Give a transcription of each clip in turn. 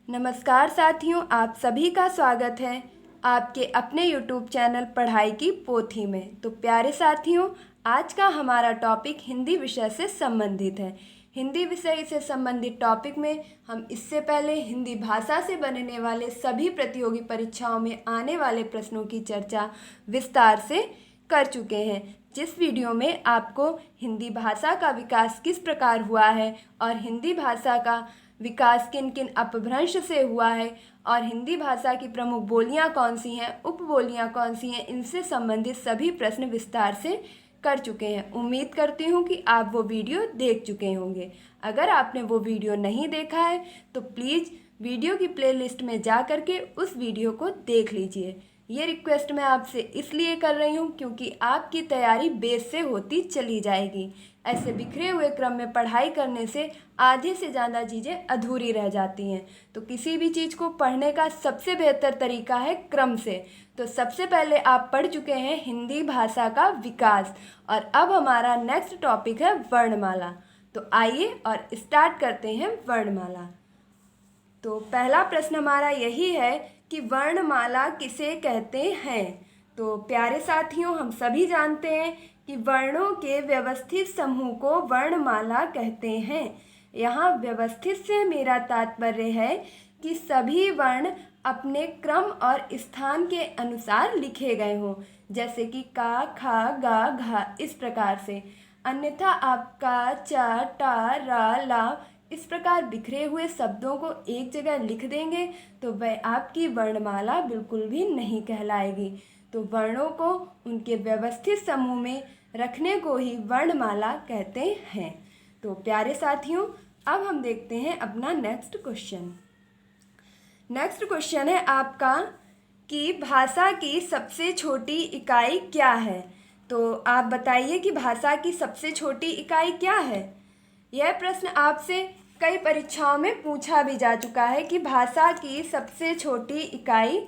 नमस्कार साथियों, आप सभी का स्वागत है आपके अपने YouTube चैनल पढ़ाई की पोथी में। तो प्यारे साथियों, आज का हमारा टॉपिक हिंदी विषय से संबंधित है। हिंदी विषय से संबंधित टॉपिक में हम इससे पहले हिंदी भाषा से बनने वाले सभी प्रतियोगी परीक्षाओं में आने वाले प्रश्नों की चर्चा विस्तार से कर चुके हैं। जिस वीडियो में आपको हिंदी भाषा का विकास किस प्रकार हुआ है और हिंदी भाषा का विकास किन किन अपभ्रंश से हुआ है और हिंदी भाषा की प्रमुख बोलियां कौन सी हैं, उपबोलियां कौन सी हैं, इनसे संबंधित सभी प्रश्न विस्तार से कर चुके हैं। उम्मीद करती हूं कि आप वो वीडियो देख चुके होंगे। अगर आपने वो वीडियो नहीं देखा है तो प्लीज़ वीडियो की प्लेलिस्ट में जा कर के उस वीडियो को देख लीजिए। ये रिक्वेस्ट मैं आपसे इसलिए कर रही हूँ क्योंकि आपकी तैयारी बेस से होती चली जाएगी। ऐसे बिखरे हुए क्रम में पढ़ाई करने से आधे से ज़्यादा चीज़ें अधूरी रह जाती हैं। तो किसी भी चीज़ को पढ़ने का सबसे बेहतर तरीका है क्रम से। तो सबसे पहले आप पढ़ चुके हैं हिंदी भाषा का विकास और अब हमारा नेक्स्ट टॉपिक है वर्णमाला। तो आइए और स्टार्ट करते हैं वर्णमाला। तो पहला प्रश्न हमारा यही है कि वर्णमाला किसे कहते हैं। तो प्यारे साथियों, हम सभी जानते हैं कि वर्णों के व्यवस्थित समूह को वर्णमाला कहते हैं। यहाँ व्यवस्थित से मेरा तात्पर्य है कि सभी वर्ण अपने क्रम और स्थान के अनुसार लिखे गए हों, जैसे कि का, खा, गा, घा, इस प्रकार से। अन्यथा आप का, चा, टा, रा, ला इस प्रकार बिखरे हुए शब्दों को एक जगह लिख देंगे तो वह आपकी वर्णमाला बिल्कुल भी नहीं कहलाएगी। तो वर्णों को उनके व्यवस्थित समूह में रखने को ही वर्णमाला कहते हैं। तो प्यारे साथियों, अब हम देखते हैं अपना नेक्स्ट क्वेश्चन। नेक्स्ट क्वेश्चन है आपका कि भाषा की सबसे छोटी इकाई क्या है। तो आप बताइए कि भाषा की सबसे छोटी इकाई क्या है। यह प्रश्न आपसे कई परीक्षाओं में पूछा भी जा चुका है कि भाषा की सबसे छोटी इकाई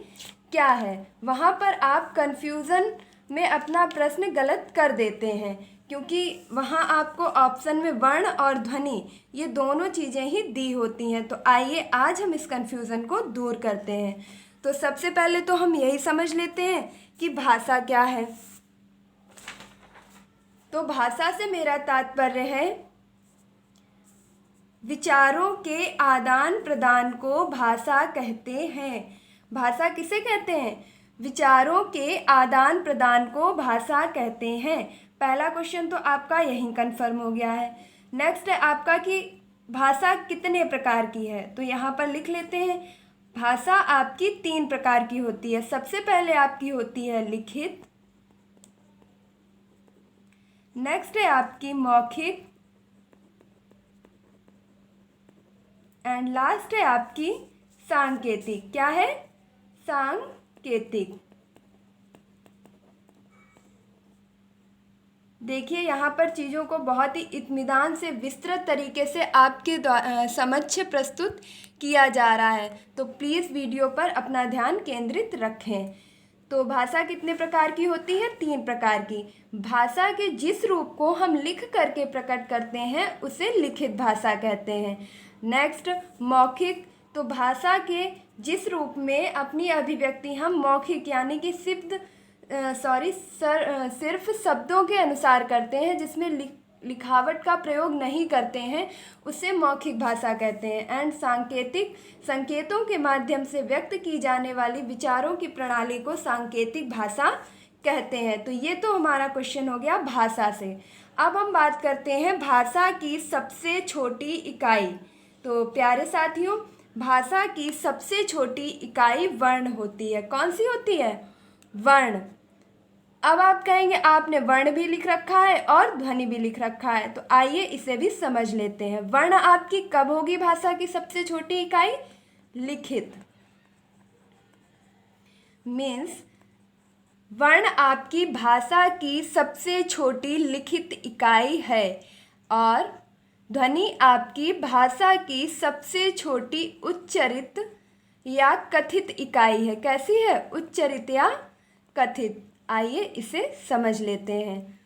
क्या है। वहाँ पर आप कंफ्यूजन में अपना प्रश्न गलत कर देते हैं क्योंकि वहाँ आपको ऑप्शन में वर्ण और ध्वनि ये दोनों चीज़ें ही दी होती हैं। तो आइए आज हम इस कंफ्यूजन को दूर करते हैं। तो सबसे पहले तो हम यही समझ लेते हैं कि भाषा क्या है। तो भाषा से मेरा तात्पर्य है विचारों के आदान प्रदान को भाषा कहते हैं। भाषा किसे कहते हैं? विचारों के आदान प्रदान को भाषा कहते हैं। पहला क्वेश्चन तो आपका यहीं कंफर्म हो गया है। नेक्स्ट है आपका कि भाषा कितने प्रकार की है। तो यहाँ पर लिख लेते हैं, भाषा आपकी 3 प्रकार की होती है। सबसे पहले आपकी होती है लिखित, नेक्स्ट है आपकी मौखिक एंड लास्ट है आपकी सांकेतिक। क्या है? सांकेतिक। देखिए यहाँ पर चीज़ों को बहुत ही इत्मीनान से विस्तृत तरीके से आपके समक्ष प्रस्तुत किया जा रहा है। तो प्लीज़ वीडियो पर अपना ध्यान केंद्रित रखें। तो भाषा कितने प्रकार की होती है? 3 प्रकार की। भाषा के जिस रूप को हम लिख करके प्रकट करते हैं उसे लिखित भाषा कहते हैं। नेक्स्ट मौखिक, तो भाषा के जिस रूप में अपनी अभिव्यक्ति हम मौखिक यानी कि सिर्फ शब्दों के अनुसार करते हैं, जिसमें लिखावट का प्रयोग नहीं करते हैं, उसे मौखिक भाषा कहते हैं। एंड सांकेतिक, संकेतों के माध्यम से व्यक्त की जाने वाली विचारों की प्रणाली को सांकेतिक भाषा कहते हैं। तो ये तो हमारा क्वेश्चन हो गया भाषा से। अब हम बात करते हैं भाषा की सबसे छोटी इकाई। तो प्यारे साथियों, भाषा की सबसे छोटी इकाई वर्ण होती है। कौन सी होती है? वर्ण। अब आप कहेंगे आपने वर्ण भी लिख रखा है और ध्वनि भी लिख रखा है, तो आइए इसे भी समझ लेते हैं। वर्ण आपकी कब होगी भाषा की सबसे छोटी इकाई? लिखित। मीन्स वर्ण आपकी भाषा की सबसे छोटी लिखित इकाई है और ध्वनि आपकी भाषा की सबसे छोटी उच्चरित या कथित इकाई है। कैसी है? उच्चरित या कथित। आइए इसे समझ लेते हैं।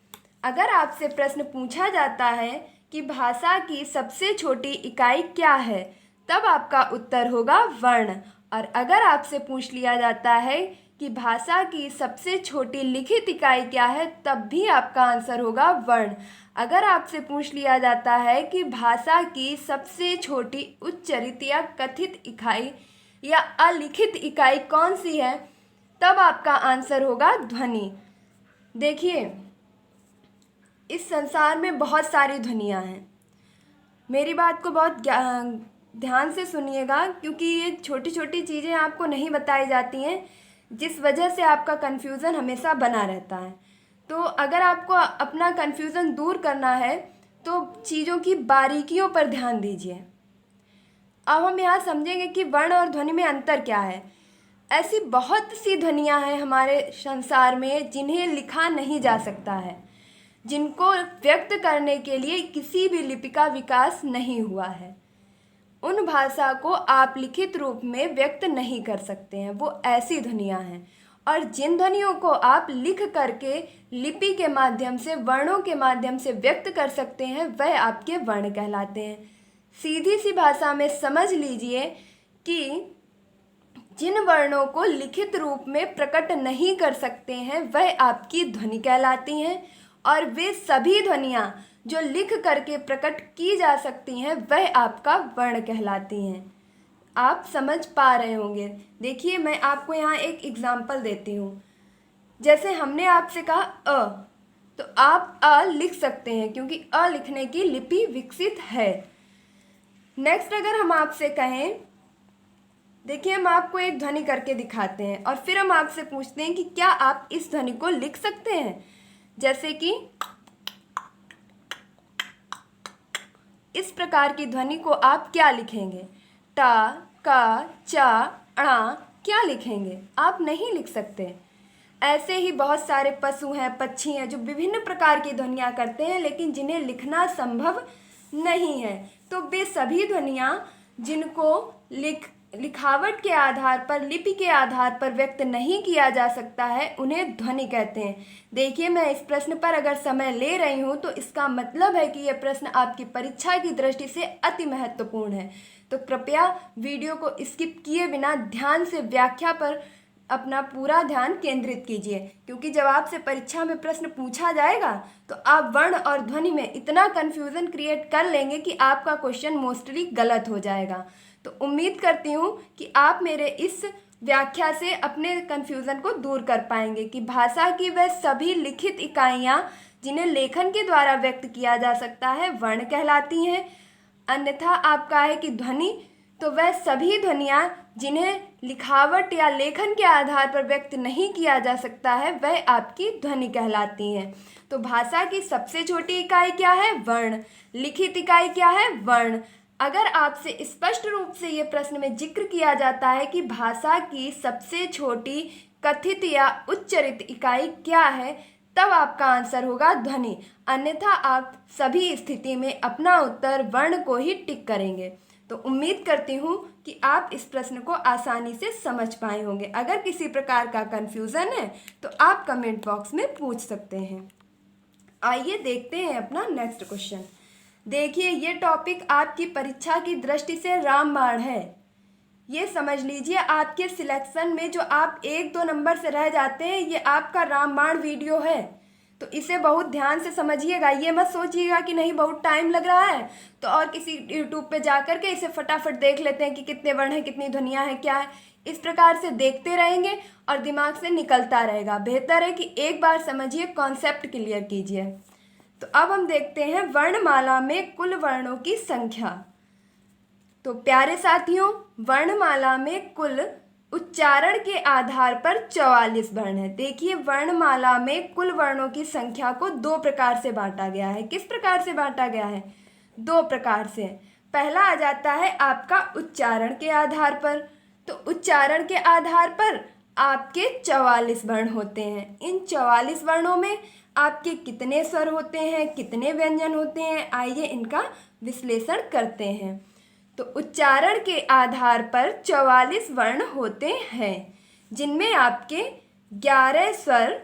अगर आपसे प्रश्न पूछा जाता है कि भाषा की सबसे छोटी इकाई क्या है, तब आपका उत्तर होगा वर्ण। और अगर आपसे पूछ लिया जाता है कि भाषा की सबसे छोटी लिखित इकाई क्या है, तब भी आपका आंसर होगा वर्ण। अगर आपसे पूछ लिया जाता है कि भाषा की सबसे छोटी उच्चरित या कथित इकाई या अलिखित इकाई कौन सी है, तब आपका आंसर होगा ध्वनि। देखिए, इस संसार में बहुत सारी ध्वनियाँ हैं। मेरी बात को बहुत ध्यान से सुनिएगा, क्योंकि ये छोटी छोटी चीज़ें आपको नहीं बताई जाती हैं, जिस वजह से आपका कन्फ्यूज़न हमेशा बना रहता है। तो अगर आपको अपना कन्फ्यूज़न दूर करना है तो चीज़ों की बारीकियों पर ध्यान दीजिए। अब हम यहाँ समझेंगे कि वर्ण और ध्वनि में अंतर क्या है। ऐसी बहुत सी ध्वनियाँ हैं हमारे संसार में जिन्हें लिखा नहीं जा सकता है, जिनको व्यक्त करने के लिए किसी भी लिपि का विकास नहीं हुआ है। उन भाषा को आप लिखित रूप में व्यक्त नहीं कर सकते हैं, वो ऐसी ध्वनियाँ हैं। और जिन ध्वनियों को आप लिख करके लिपि के माध्यम से, वर्णों के माध्यम से व्यक्त कर सकते हैं, वह आपके वर्ण कहलाते हैं। सीधी सी भाषा में समझ लीजिए कि जिन वर्णों को लिखित रूप में प्रकट नहीं कर सकते हैं, वह आपकी ध्वनि कहलाती हैं। और वे सभी ध्वनियाँ जो लिख करके प्रकट की जा सकती हैं, वह आपका वर्ण कहलाती हैं। आप समझ पा रहे होंगे। देखिए, मैं आपको यहाँ एक एग्जाम्पल देती हूँ। जैसे हमने आपसे कहा अ, तो आप अ लिख सकते हैं, क्योंकि अ लिखने की लिपि विकसित है। नेक्स्ट, अगर हम आपसे कहें, देखिए हम आपको एक ध्वनि करके दिखाते हैं और फिर हम आपसे पूछते हैं कि क्या आप इस ध्वनि को लिख सकते हैं। जैसे कि इस प्रकार की ध्वनि को आप क्या लिखेंगे? टा, का, चा, अणा क्या लिखेंगे? आप नहीं लिख सकते। ऐसे ही बहुत सारे पशु हैं, पक्षी हैं, जो विभिन्न प्रकार की ध्वनियाँ करते हैं, लेकिन जिन्हें लिखना संभव नहीं है। तो वे सभी ध्वनियाँ जिनको लिखावट के आधार पर, लिपि के आधार पर व्यक्त नहीं किया जा सकता है, उन्हें ध्वनि कहते हैं। देखिए, मैं इस प्रश्न पर अगर समय ले रही हूँ तो इसका मतलब है कि यह प्रश्न आपकी परीक्षा की दृष्टि से अति महत्वपूर्ण है। तो कृपया वीडियो को स्किप किए बिना ध्यान से व्याख्या पर अपना पूरा ध्यान केंद्रित कीजिए, क्योंकि जब आपसे परीक्षा में प्रश्न पूछा जाएगा तो आप वर्ण और ध्वनि में इतना कन्फ्यूज़न क्रिएट कर लेंगे कि आपका क्वेश्चन मोस्टली गलत हो जाएगा। तो उम्मीद करती हूँ कि आप मेरे इस व्याख्या से अपने कन्फ्यूज़न को दूर कर पाएंगे कि भाषा की वह सभी लिखित इकाइयाँ जिन्हें लेखन के द्वारा व्यक्त किया जा सकता है, वर्ण कहलाती हैं। अन्यथा आपका है कि ध्वनि, तो वह सभी ध्वनियाँ जिन्हें लिखावट या लेखन के आधार पर व्यक्त नहीं किया जा सकता है, वह आपकी ध्वनि कहलाती हैं। तो भाषा की सबसे छोटी इकाई क्या है? वर्ण। लिखित इकाई क्या है? वर्ण। अगर आपसे स्पष्ट रूप से ये प्रश्न में जिक्र किया जाता है कि भाषा की सबसे छोटी कथित या उच्चरित इकाई क्या है, तब आपका आंसर होगा ध्वनि। अन्यथा आप सभी स्थिति में अपना उत्तर वर्ण को ही टिक करेंगे। तो उम्मीद करती हूँ कि आप इस प्रश्न को आसानी से समझ पाए होंगे। अगर किसी प्रकार का कन्फ्यूज़न है तो आप कमेंट बॉक्स में पूछ सकते हैं। आइए देखते हैं अपना नेक्स्ट क्वेश्चन। देखिए, ये टॉपिक आपकी परीक्षा की दृष्टि से रामबाण है। ये समझ लीजिए, आपके सिलेक्शन में जो आप 1-2 नंबर से रह जाते हैं, ये आपका रामबाण वीडियो है। तो इसे बहुत ध्यान से समझिएगा। ये मत सोचिएगा कि नहीं बहुत टाइम लग रहा है तो और किसी यूट्यूब पे जा कर के इसे फटाफट देख लेते हैं कि कितने वर्ण हैं, कितनी ध्वनियाँ हैं, क्या है। इस प्रकार से देखते रहेंगे और दिमाग से निकलता रहेगा। बेहतर है कि एक बार समझिए, कॉन्सेप्ट क्लियर कीजिए। तो अब हम देखते हैं वर्णमाला में कुल वर्णों की संख्या। तो प्यारे साथियों, वर्णमाला में कुल उच्चारण के आधार पर 44 वर्ण है। देखिए, वर्णमाला में कुल वर्णों की संख्या को 2 प्रकार से बांटा गया है। किस प्रकार से बांटा गया है? 2 प्रकार से। पहला आ जाता है आपका उच्चारण के आधार पर। तो उच्चारण के आधार पर आपके 44 वर्ण होते हैं। इन 44 वर्णों में आपके कितने स्वर होते हैं, कितने व्यंजन होते हैं, आइए इनका विश्लेषण करते हैं। तो उच्चारण के आधार पर 44 वर्ण होते हैं, जिनमें आपके 11 स्वर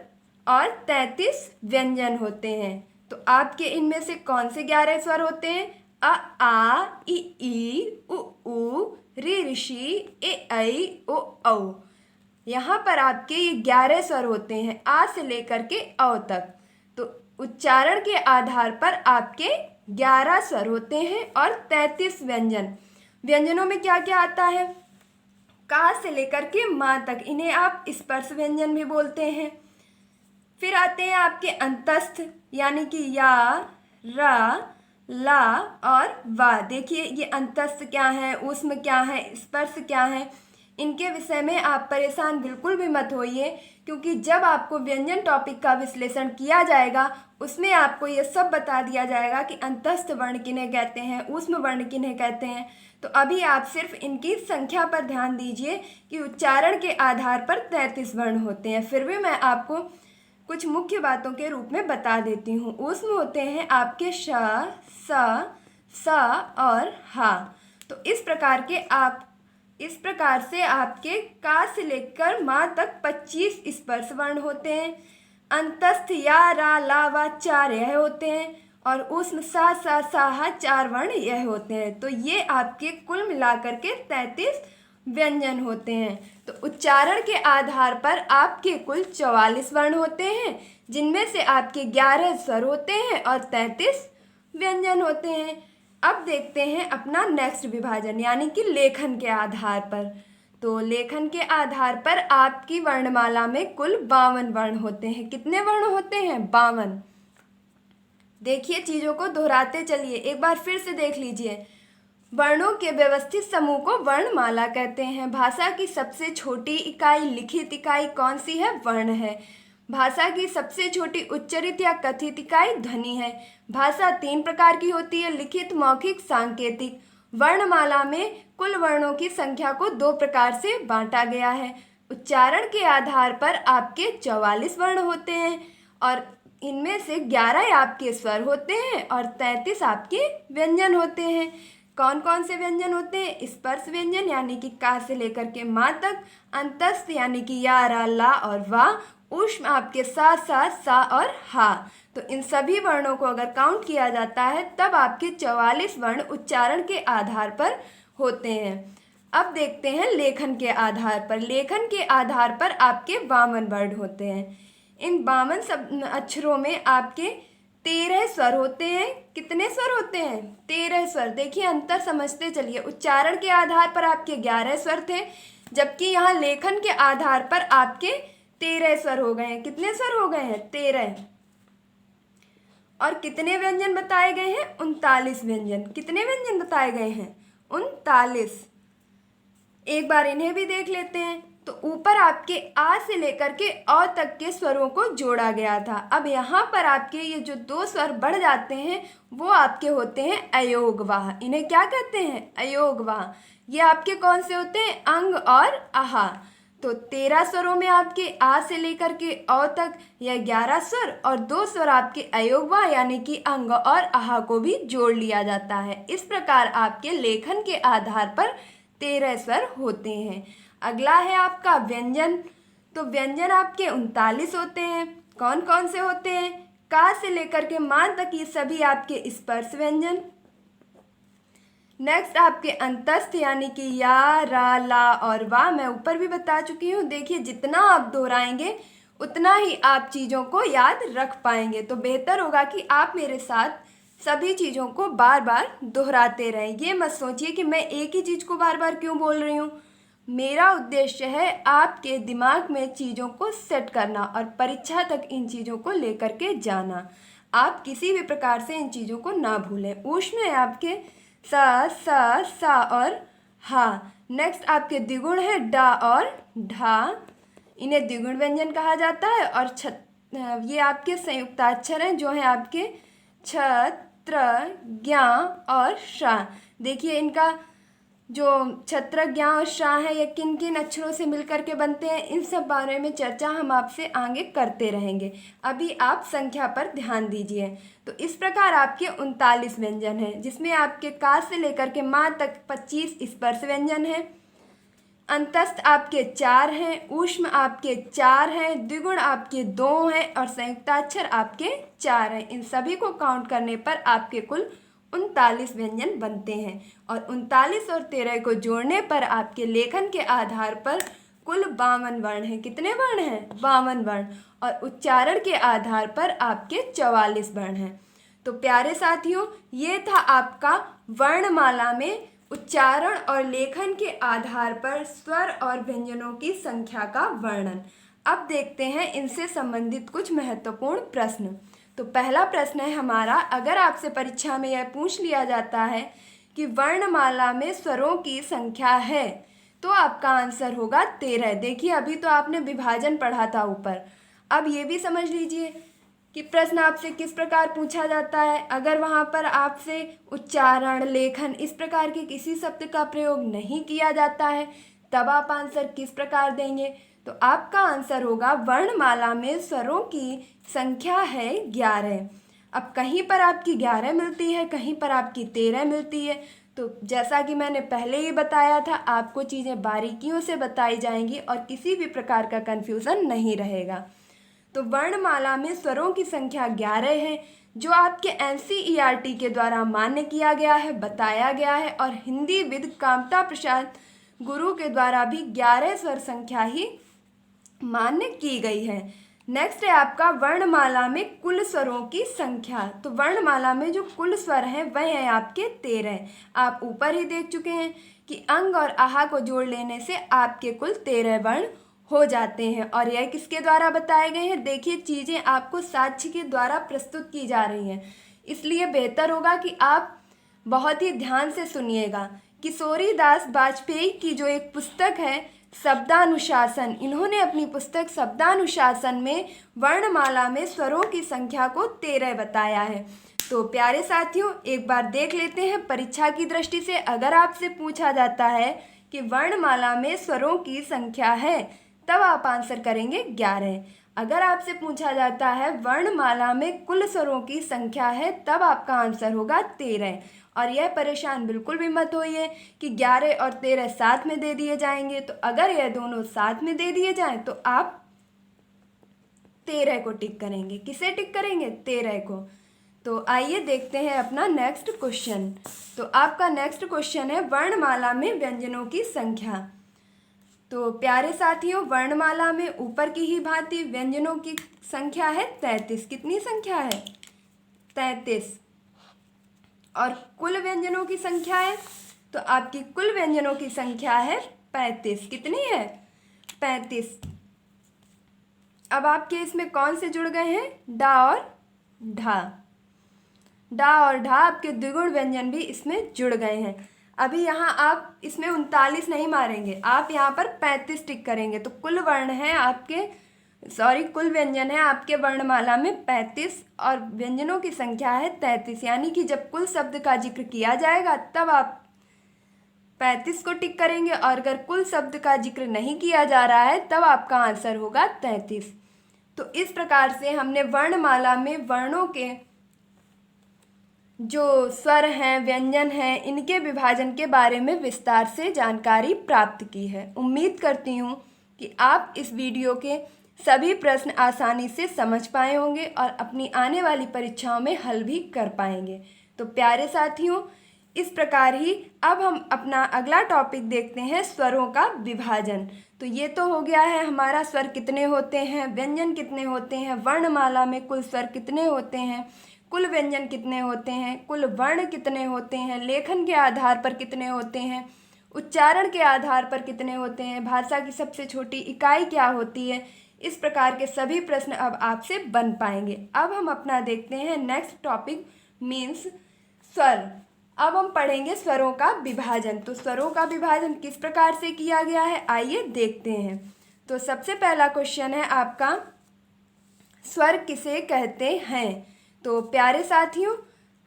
और 33 व्यंजन होते हैं। तो आपके इनमें से कौन से 11 स्वर होते हैं? आ इ उ ऊ ऋ ऋषि ए ऐ ओ औ। यहाँ पर आपके ये 11 स्वर होते हैं आ से लेकर के औ तक। तो उच्चारण के आधार पर आपके 11 स्वर होते हैं और 33 व्यंजन। व्यंजनों में क्या क्या आता है? का से लेकर के माँ तक, इन्हें आप स्पर्श व्यंजन भी बोलते हैं। फिर आते हैं आपके अंतस्थ, यानी कि या, रा, ला और वा। देखिए ये अंतस्थ क्या है, ऊष्म क्या है, स्पर्श क्या है, इनके विषय में आप परेशान बिल्कुल भी मत होइए, क्योंकि जब आपको व्यंजन टॉपिक का विश्लेषण किया जाएगा उसमें आपको ये सब बता दिया जाएगा कि अंतस्थ वर्ण किन्हें कहते हैं, ऊष्म वर्ण किन्हें कहते हैं। तो अभी आप सिर्फ इनकी संख्या पर ध्यान दीजिए कि उच्चारण के आधार पर 33 वर्ण होते हैं। फिर भी मैं आपको कुछ मुख्य बातों के रूप में बता देती हूँ। ऊष्म होते हैं आपके श, स, सा और हा। तो इस प्रकार से आपके का से लेकर माँ तक 25 स्पर्श वर्ण होते हैं। अंतस्थ या, रा, ला, वा 4 यह होते हैं और ऊष्म सा, सा, हा 4 वर्ण यह होते हैं। तो ये आपके कुल मिलाकर के 33 व्यंजन होते हैं। तो उच्चारण के आधार पर आपके कुल 44 वर्ण होते हैं, जिनमें से आपके 11 स्वर होते हैं और 33 व्यंजन होते हैं। अब देखते हैं अपना नेक्स्ट विभाजन, यानी कि लेखन के आधार पर। तो लेखन के आधार पर आपकी वर्णमाला में कुल 52 वर्ण होते हैं। कितने वर्ण होते हैं? 52। देखिए चीज़ों को दोहराते चलिए, एक बार फिर से देख लीजिए। वर्णों के व्यवस्थित समूह को वर्णमाला कहते हैं। भाषा की सबसे छोटी इकाई, लिखित इकाई कौन सी है? वर्ण है। भाषा की सबसे छोटी उच्चरित या कथित इकाई ध्वनि है। भाषा 3 प्रकार की होती है, लिखित, मौखिक, सांकेतिक। वर्णमाला में कुल वर्णों की संख्या को 2 प्रकार से बांटा गया है। उच्चारण के आधार पर आपके 44 वर्ण होते हैं और इनमें से 11 आपके स्वर होते हैं और 33 आपके व्यंजन होते हैं। कौन कौन से व्यंजन होते हैं? स्पर्श व्यंजन यानी कि का से लेकर के माँ तक, अंतस्थ यानी कि या, रा, ला और वा, ऊष्म आपके सा और हा। तो इन सभी वर्णों को अगर काउंट किया जाता है तब आपके 44 वर्ण उच्चारण के आधार पर होते हैं। अब देखते हैं लेखन के आधार पर। लेखन के आधार पर आपके 52 वर्ण होते हैं। इन 52 अक्षरों में आपके 13 स्वर होते हैं। कितने स्वर होते हैं? 13 स्वर। देखिए अंतर समझते चलिए। उच्चारण के आधार पर आपके 11 स्वर थे, जबकि यहाँ लेखन के आधार पर आपके 13 स्वर हो गए हैं। कितने स्वर हो गए हैं? 13। और कितने व्यंजन बताए गए हैं? 39 व्यंजन। कितने व्यंजन बताए गए हैं? 39। एक बार इन्हें भी देख लेते हैं। तो ऊपर आपके आ से लेकर के अ तक के स्वरों को जोड़ा गया था। अब यहाँ पर आपके ये जो 2 स्वर बढ़ जाते हैं वो आपके होते हैं अयोगवाह। इन्हें क्या कहते हैं? अयोगवाह। ये आपके कौन से होते हैं? अंग और आहा। तो 13 स्वरों में आपके आ से लेकर के अ तक यह 11 स्वर और 2 स्वर आपके अयोगवाह यानी कि अंग और आहा को भी जोड़ लिया जाता है। इस प्रकार आपके लेखन के आधार पर 13 स्वर होते हैं। अगला है आपका व्यंजन। तो व्यंजन आपके 39 होते हैं। कौन कौन से होते हैं? का से लेकर के माँ तक ये सभी आपके स्पर्श व्यंजन। नेक्स्ट आपके अंतस्थ यानी कि या, रा, ला और वा। मैं ऊपर भी बता चुकी हूँ। देखिए जितना आप दोहराएंगे उतना ही आप चीज़ों को याद रख पाएंगे। तो बेहतर होगा कि आप मेरे साथ सभी चीज़ों को बार बार दोहराते रहें। ये मत सोचिए कि मैं एक ही चीज़ को बार बार क्यों बोल रही हूँ। मेरा उद्देश्य है आपके दिमाग में चीज़ों को सेट करना और परीक्षा तक इन चीज़ों को लेकर के जाना। आप किसी भी प्रकार से इन चीज़ों को ना भूलें। ऊष्म है आपके सा और हा। नेक्स्ट आपके द्विगुण है डा और ढा। इन्हें द्विगुण व्यंजन कहा जाता है। और ये आपके संयुक्ताक्षर हैं जो हैं आपके छ, त्र, ज्ञ और शा। देखिए इनका जो छत्र, ज्ञ और शा है ये किन किन अक्षरों से मिलकर के बनते हैं, इन सब बारे में चर्चा हम आपसे आगे करते रहेंगे। अभी आप संख्या पर ध्यान दीजिए। तो इस प्रकार आपके 39 व्यंजन हैं, जिसमें आपके का से लेकर के माँ तक 25 स्पर्श व्यंजन हैं। अंतस्थ आपके 4 हैं, ऊष्म आपके 4 हैं, द्विगुण आपके 2 हैं और संयुक्ताक्षर आपके 4 हैं। इन सभी को काउंट करने पर आपके कुल 39 व्यंजन बनते हैं और 39 और 13 को जोड़ने पर आपके लेखन के आधार पर कुल 52 वर्ण हैं। कितने वर्ण हैं? 52 वर्ण। और उच्चारण के आधार पर आपके 44 वर्ण हैं। तो प्यारे साथियों, ये था आपका वर्णमाला में उच्चारण और लेखन के आधार पर स्वर और व्यंजनों की संख्या का वर्णन। अब देखते हैं इनसे संबंधित कुछ महत्वपूर्ण प्रश्न। तो पहला प्रश्न है हमारा, अगर आपसे परीक्षा में यह पूछ लिया जाता है कि वर्णमाला में स्वरों की संख्या है, तो आपका आंसर होगा 13। देखिए, अभी तो आपने विभाजन पढ़ा था ऊपर। अब ये भी समझ लीजिए कि प्रश्न आपसे किस प्रकार पूछा जाता है। अगर वहाँ पर आपसे उच्चारण, लेखन इस प्रकार के किसी शब्द का प्रयोग नहीं किया जाता है, तब आप आंसर किस प्रकार देंगे? तो आपका आंसर होगा वर्णमाला में स्वरों की संख्या है 11। अब कहीं पर आपकी 11 मिलती है, कहीं पर आपकी 13 मिलती है। तो जैसा कि मैंने पहले ही बताया था, आपको चीज़ें बारीकियों से बताई जाएंगी और किसी भी प्रकार का कन्फ्यूज़न नहीं रहेगा। तो वर्णमाला में स्वरों की संख्या 11 है, जो आपके NCERT के द्वारा मान्य किया गया है, बताया गया है और हिंदी विद कामता प्रसाद गुरु के द्वारा भी 11 स्वर संख्या ही मान्य की गई है। नेक्स्ट है आपका वर्णमाला में कुल स्वरों की संख्या। तो वर्णमाला में जो कुल स्वर हैं वह हैं आपके 13। आप ऊपर ही देख चुके हैं कि अंग और आहा को जोड़ लेने से आपके कुल 13 वर्ण हो जाते हैं। और यह किसके द्वारा बताए गए हैं? देखिए, चीज़ें आपको साक्ष्य के द्वारा प्रस्तुत की जा रही हैं, इसलिए बेहतर होगा कि आप बहुत ही ध्यान से सुनिएगा। किशोरी दास वाजपेयी की जो एक पुस्तक है शब्दानुशासन, इन्होंने अपनी पुस्तक शब्दानुशासन में वर्णमाला में स्वरों की संख्या को 13 बताया है। तो प्यारे साथियों, एक बार देख लेते हैं परीक्षा की दृष्टि से। अगर आपसे पूछा जाता है कि वर्णमाला में स्वरों की संख्या है, तब आप आंसर करेंगे 11। अगर आपसे पूछा जाता है वर्णमाला में कुल स्वरों की संख्या है, तब आपका आंसर होगा 13। और यह परेशान बिल्कुल भी मत होइए कि 11 और 13 साथ में दे दिए जाएंगे। तो अगर यह दोनों साथ में दे दिए जाएं तो आप 13 को टिक करेंगे। किसे टिक करेंगे? 13 को। तो आइए देखते हैं अपना नेक्स्ट क्वेश्चन। तो आपका नेक्स्ट क्वेश्चन है वर्णमाला में व्यंजनों की संख्या। तो प्यारे साथियों, वर्णमाला में ऊपर की ही भांति व्यंजनों की संख्या है 33। कितनी संख्या है? 33। और कुल व्यंजनों की संख्या है, तो आपकी कुल व्यंजनों की संख्या है 35। कितनी है? 35। अब आपके इसमें कौन से जुड़ गए हैं? डा और ढा। डा और ढा आपके द्विगुण व्यंजन भी इसमें जुड़ गए हैं। अभी यहाँ आप इसमें 39 नहीं मारेंगे, आप यहाँ पर 35 टिक करेंगे। तो कुल वर्ण है आपके, कुल व्यंजन है आपके वर्णमाला में 35 और व्यंजनों की संख्या है 33। यानी कि जब कुल शब्द का जिक्र किया जाएगा तब आप 35 को टिक करेंगे, और अगर कुल शब्द का जिक्र नहीं किया जा रहा है तब आपका आंसर होगा 33। तो इस प्रकार से हमने वर्णमाला में वर्णों के जो स्वर हैं, व्यंजन हैं, इनके विभाजन के बारे में विस्तार से जानकारी प्राप्त की है। उम्मीद करती हूँ कि आप इस वीडियो के सभी प्रश्न आसानी से समझ पाए होंगे और अपनी आने वाली परीक्षाओं में हल भी कर पाएंगे। तो प्यारे साथियों, इस प्रकार ही अब हम अपना अगला टॉपिक देखते हैं, स्वरों का विभाजन। तो ये तो हो गया है हमारा स्वर कितने होते हैं, व्यंजन कितने होते हैं, वर्णमाला में कुल स्वर कितने होते हैं, कुल व्यंजन कितने होते हैं, कुल वर्ण कितने होते हैं, लेखन के आधार पर कितने होते हैं, उच्चारण के आधार पर कितने होते हैं, भाषा की सबसे छोटी इकाई क्या होती है। इस प्रकार के सभी प्रश्न अब आपसे बन पाएंगे। अब हम अपना देखते हैं नेक्स्ट टॉपिक मीन्स स्वर। अब हम पढ़ेंगे स्वरों का विभाजन। तो स्वरों का विभाजन किस प्रकार से किया गया है, आइए देखते हैं। तो सबसे पहला क्वेश्चन है आपका, स्वर किसे कहते हैं। तो प्यारे साथियों,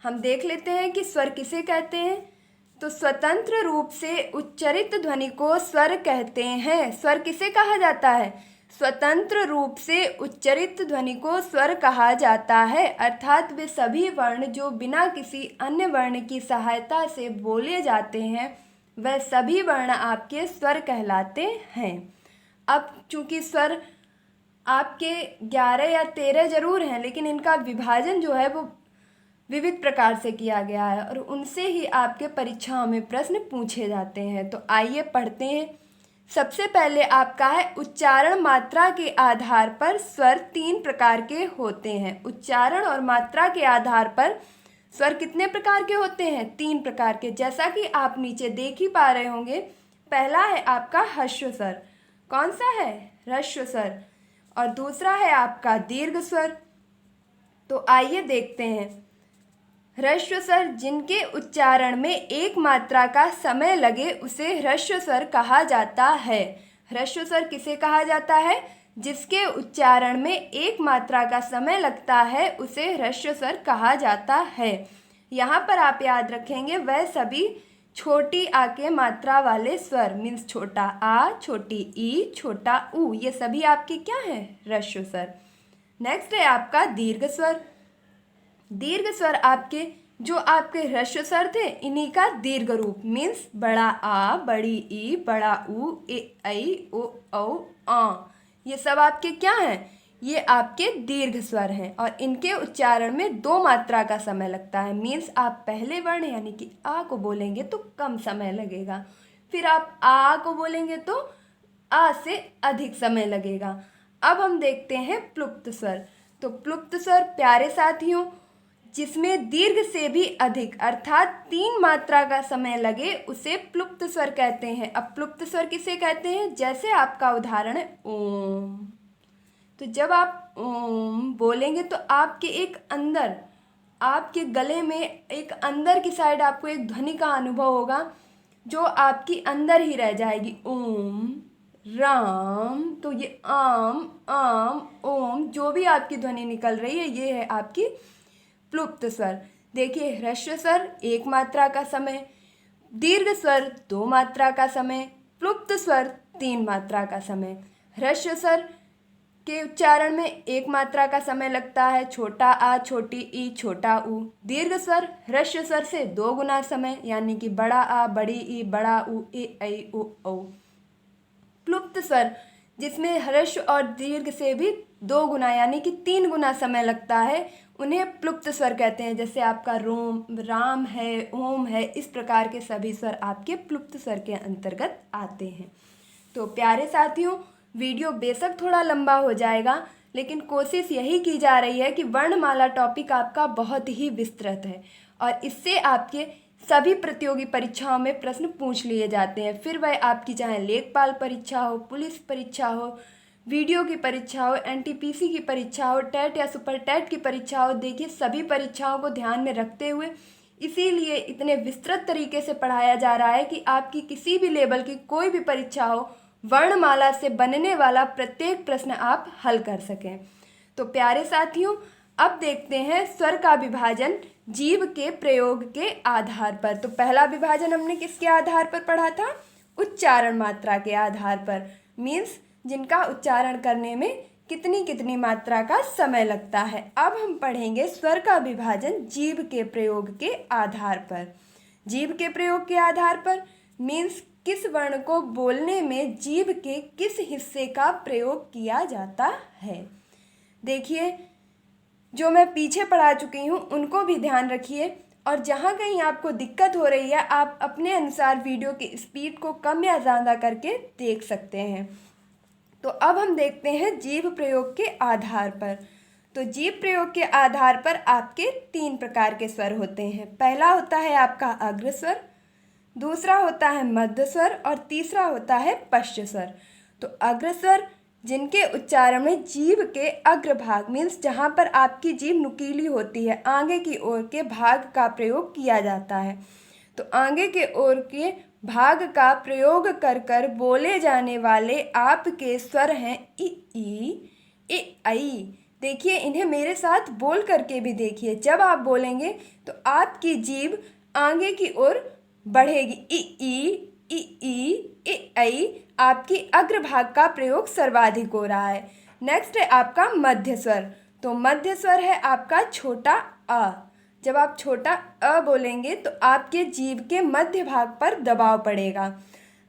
हम देख लेते हैं कि स्वर किसे कहते हैं। तो स्वतंत्र रूप से उच्चरित ध्वनि को स्वर कहते हैं। स्वर किसे कहा जाता है? स्वतंत्र रूप से उच्चरित ध्वनि को स्वर कहा जाता है, अर्थात वे सभी वर्ण जो बिना किसी अन्य वर्ण की सहायता से बोले जाते हैं, वह सभी वर्ण आपके स्वर कहलाते हैं। अब चूंकि स्वर आपके 11 या 13 जरूर हैं, लेकिन इनका विभाजन जो है वो विविध प्रकार से किया गया है और उनसे ही आपके परीक्षाओं में प्रश्न पूछे जाते हैं। तो आइए पढ़ते हैं। सबसे पहले आपका है उच्चारण मात्रा के आधार पर स्वर 3 प्रकार के होते हैं। उच्चारण और मात्रा के आधार पर स्वर कितने प्रकार के होते हैं? 3 प्रकार के। जैसा कि आप नीचे देख ही पा रहे होंगे, पहला है आपका ह्रस्व स्वर। कौन सा है? ह्रस्व स्वर। और दूसरा है आपका दीर्घ स्वर। तो आइए देखते हैं। ह्रस्व स्वर जिनके उच्चारण में एक मात्रा का समय लगे उसे ह्रस्व स्वर कहा जाता है। ह्रस्व स्वर किसे कहा जाता है? जिसके उच्चारण में एक मात्रा का समय लगता है उसे ह्रस्व स्वर कहा जाता है। यहाँ पर आप याद रखेंगे वह सभी छोटी आ के मात्रा वाले स्वर, मीन्स छोटा आ, छोटी ई, छोटा ऊ, ये सभी आपके क्या हैं? ह्रस्व स्वर। नेक्स्ट है आपका दीर्घ स्वर। दीर्घ स्वर आपके जो आपके ह्रस्व स्वर थे इन्हीं का दीर्घ रूप, मीन्स बड़ा आ, बड़ी ई, बड़ा ऊ, ए, ऐ, ओ, औ, आ, ये सब आपके क्या हैं? ये आपके दीर्घ स्वर हैं और इनके उच्चारण में 2 मात्रा का समय लगता है। मीन्स आप पहले वर्ण यानी कि आ को बोलेंगे तो कम समय लगेगा, फिर आप आ को बोलेंगे तो आ से अधिक समय लगेगा। अब हम देखते हैं प्लुप्त स्वर। तो प्लुप्त स्वर प्यारे साथियों जिसमें दीर्घ से भी अधिक अर्थात 3 मात्रा का समय लगे उसे प्लुप्त स्वर कहते हैं। अब प्लुप्त स्वर किसे कहते हैं? जैसे आपका उदाहरण है ओम। तो जब आप ओम बोलेंगे तो आपके एक अंदर, आपके गले में एक अंदर की साइड आपको एक ध्वनि का अनुभव होगा जो आपकी अंदर ही रह जाएगी। ओम, राम, तो ये आम, आम, ओम, जो भी आपकी ध्वनि निकल रही है ये है आपकी प्लुप्त स्वर। देखिए ह्रस्व स्वर 1 मात्रा का समय, दीर्घ स्वर 2 मात्रा का समय, प्लुप्त स्वर 3 मात्रा का समय। ह्रस्व स्वर के उच्चारण में 1 मात्रा का समय लगता है, छोटा आ, छोटी ई, छोटा ऊ। दीर्घ स्वर ह्रस्व स्वर से 2 गुना समय यानी कि बड़ा आ, बड़ी ई, बड़ा ऊ, ए, ऐ, ओ, औ। प्लुप्त स्वर जिसमें ह्रस्व और दीर्घ से भी 2 गुना यानी कि 3 गुना समय लगता है उन्हें प्लुप्त स्वर कहते हैं। जैसे आपका रोम, राम है, ओम है, इस प्रकार के सभी स्वर आपके प्लुप्त स्वर के अंतर्गत आते हैं। तो प्यारे साथियों वीडियो बेशक थोड़ा लंबा हो जाएगा लेकिन कोशिश यही की जा रही है कि वर्णमाला टॉपिक आपका बहुत ही विस्तृत है और इससे आपके सभी प्रतियोगी परीक्षाओं में प्रश्न पूछ लिए जाते हैं। फिर वह आपकी चाहे लेखपाल परीक्षा हो, पुलिस परीक्षा हो, वीडियो की परीक्षा हो, एनटीपीसी की परीक्षा हो, टेट या सुपर टेट की परीक्षा हो, देखिए सभी परीक्षाओं को ध्यान में रखते हुए इसीलिए इतने विस्तृत तरीके से पढ़ाया जा रहा है कि आपकी किसी भी लेवल की कोई भी परीक्षा हो, वर्णमाला से बनने वाला प्रत्येक प्रश्न आप हल कर सकें। तो प्यारे साथियों अब देखते हैं स्वर का विभाजन जीभ के प्रयोग के आधार पर। तो पहला विभाजन हमने किसके आधार पर पढ़ा था? उच्चारण मात्रा के आधार पर, मीन्स जिनका उच्चारण करने में कितनी कितनी मात्रा का समय लगता है। अब हम पढ़ेंगे स्वर का विभाजन जीभ के प्रयोग के आधार पर। जीभ के प्रयोग के आधार पर मीन्स किस वर्ण को बोलने में जीभ के किस हिस्से का प्रयोग किया जाता है। देखिए जो मैं पीछे पढ़ा चुकी हूँ उनको भी ध्यान रखिए और जहाँ कहीं आपको दिक्कत हो रही है आप अपने अनुसार वीडियो की स्पीड को कम या ज़्यादा करके देख सकते हैं। तो अब हम देखते हैं जीभ प्रयोग के आधार पर। तो जीभ प्रयोग के आधार पर आपके 3 प्रकार के स्वर होते हैं। पहला होता है आपका अग्र स्वर, दूसरा होता है मध्य स्वर और तीसरा होता है पश्च स्वर। तो अग्र स्वर जिनके उच्चारण में जीभ के अग्रभाग मीन्स जहाँ पर आपकी जीभ नुकीली होती है, आगे की ओर के भाग का प्रयोग किया जाता है। तो आगे के ओर के भाग का प्रयोग कर कर बोले जाने वाले आपके स्वर हैं इ, ई, ऐ। देखिए इन्हें मेरे साथ बोल करके भी देखिए। जब आप बोलेंगे तो आपकी जीभ आगे की ओर बढ़ेगी। ई, ऐ आपकी अग्रभाग का प्रयोग सर्वाधिक हो रहा है। नेक्स्ट है आपका मध्य स्वर। तो मध्य स्वर है आपका छोटा अ। जब आप छोटा अ बोलेंगे तो आपके जीभ के मध्य भाग पर दबाव पड़ेगा।